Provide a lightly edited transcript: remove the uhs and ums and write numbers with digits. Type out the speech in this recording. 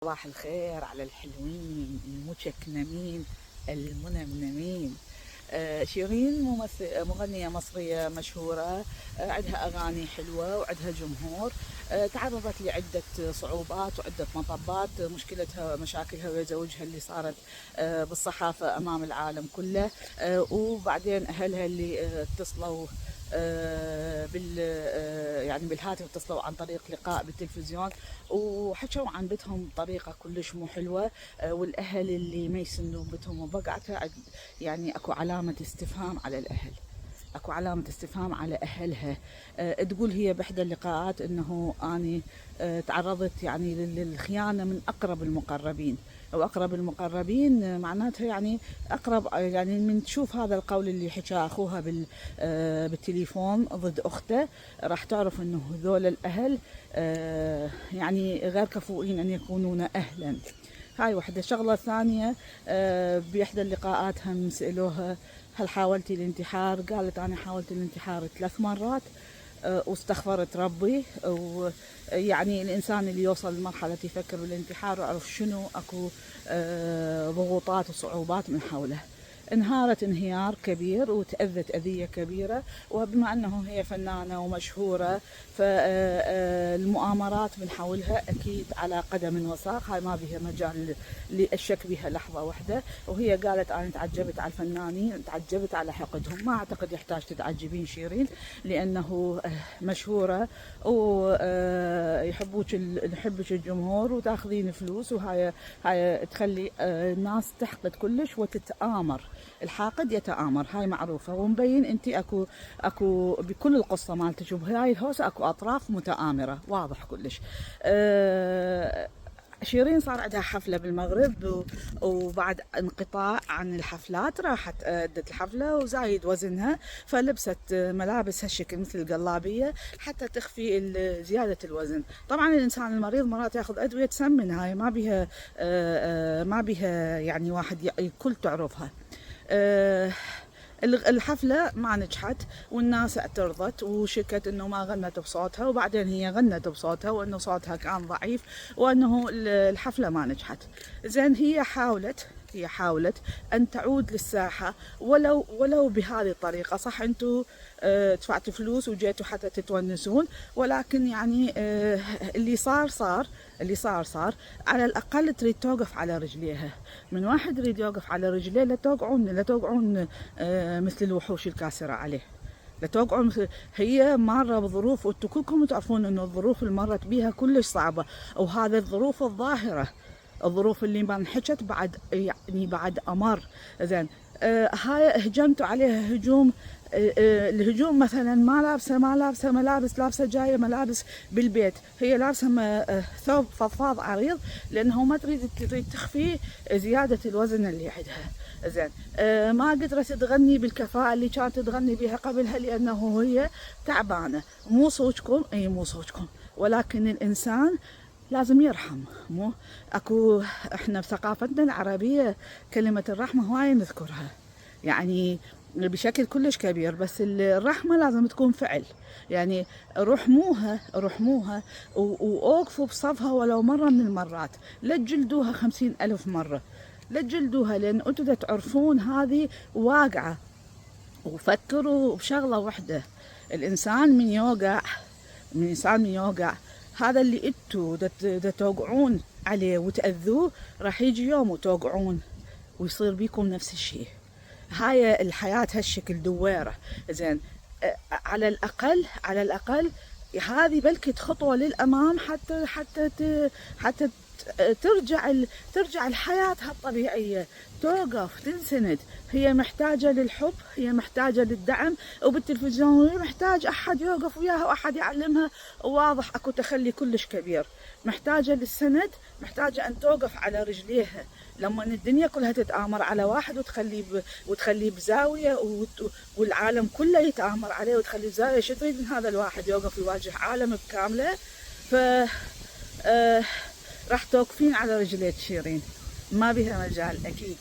صباح الخير على الحلوين المشكنمين المنمنمين. شيرين مغنية مصرية مشهورة. عندها أغاني حلوة وعندها جمهور. تعرضت لعدة صعوبات وعدة مطبات. مشاكلها ويا زوجها اللي صارت بالصحافة أمام العالم كله. وبعدين أهلها اللي اتصلوا يعني بالهاتف، اتصلوا عن طريق لقاء بالتلفزيون وحكوا عن بيتهم بطريقة كلش مو حلوة. والأهل اللي ما يسنون بيتهم وبقعتها، يعني أكو علامة استفهام على الأهل، اكو علامة استفهام على اهلها. تقول هي باحدى اللقاءات انه اني تعرضت يعني للخيانة من اقرب المقربين، واقرب المقربين معناتها يعني اقرب، يعني من تشوف هذا القول اللي حكى اخوها بالتليفون ضد اخته راح تعرف انه هذول الاهل يعني غير كفؤين ان يكونون اهلا. هاي وحدة. شغلة ثانية، بإحدى اللقاءات هم سألوها هل حاولتي الانتحار؟ قالت أنا حاولت الانتحار 3 مرات واستغفرت ربي. ويعني الإنسان اللي يوصل لمرحلة يفكر بالانتحار ويعرف شنو أكو ضغوطات وصعوبات من حوله. انهارت انهيار كبير وتأذت أذية كبيرة، وبما أنه هي فنانة ومشهورة فالمؤامرات من حولها أكيد على قدم وساق. هاي ما بها مجال للشك بها لحظة واحدة. وهي قالت أنا تعجبت على الفنانين، تعجبت على حقدهم. ما أعتقد يحتاج تتعجبين شيرين، لأنه مشهورة ويحبوك، يحبك الجمهور وتاخذين فلوس، وهاي تخلي الناس تحقد كلش وتتآمر. الحاقد يتآمر، هاي معروفة ومبين. انت اكو بكل القصة مالتك وبهاي الهوسة اكو اطراف متآمرة، واضح كلش. شيرين صار عندها حفلة بالمغرب، وبعد انقطاع عن الحفلات راحت أدت الحفلة وزايد وزنها، فلبست ملابس هالشكل مثل القلابية حتى تخفي زيادة الوزن. طبعا الإنسان المريض مرات ياخذ أدوية تسمن، هاي ما بها يعني واحد الكل تعرفها. الحفلة ما نجحت والناس اعترضت وشكت انه ما غنت بصوتها، وبعدين هي غنت بصوتها وانه صوتها كان ضعيف وانه الحفلة ما نجحت. زين هي حاولت ان تعود للساحة ولو بهذه الطريقة. صح انتم دفعتوا فلوس وجيتوا حتى تتونسون، ولكن يعني اللي صار على الأقل تريد توقف على رجليها. من واحد يريد يوقف على رجليه لا توقعون مثل الوحوش الكاسرة عليه، لا توقعون مثل. هي مرة بظروف وانتم كلكم تعرفون انه الظروف اللي مرت بيها كلش صعبة، وهذا الظروف الظاهرة، الظروف اللي ما انحكت بعد أمر. زين هاي هجمتوا عليها هجوم. الهجوم مثلا ما لابسه ملابس، لابسه جايه ملابس بالبيت، هي لابسه ثوب فضفاض عريض لانه ما تريد تخفي زياده الوزن اللي عندها. زين ما قدرت تغني بالكفاءه اللي كانت تغني بها قبلها لانه هي تعبانه. مو صوتكم، ولكن الانسان لازم يرحم. مو اكو احنا بثقافتنا العربيه كلمه الرحمه هواي نذكرها يعني بشكل كلش كبير، بس الرحمة لازم تكون فعل. يعني رحموها وأوقفوا بصفها ولو مرة من المرات، لا تجلدوها 50,000 مرة، لا تجلدوها، لأن أنتوا تعرفون هذه واقعة. وفكروا بشغلة واحدة، الإنسان من يوقع هذا اللي انتوا توقعون عليه وتأذوه، راح يجي يوم وتوقعون ويصير بيكم نفس الشيء. هاي الحياة هالشكل دويرة. زين على الأقل هذه بلكي خطوة للأمام حتى ترجع الحياة الطبيعية، توقف تنسند. هي محتاجة للحب، هي محتاجة للدعم، وبالتلفزيون هي محتاج أحد يوقف وياها وأحد يعلمها. واضح أكو تخلي كلش كبير، محتاجة للسند، محتاجة أن توقف على رجليها. لما الدنيا كلها تتآمر على واحد وتخليه بزاوية والعالم كله يتآمر عليه وتخليه بزاوية، شو تريد من هذا الواحد يوقف يواجه عالم بكامله؟ ف راح توقفين على رجليك شيرين، ما بها مجال أكيد.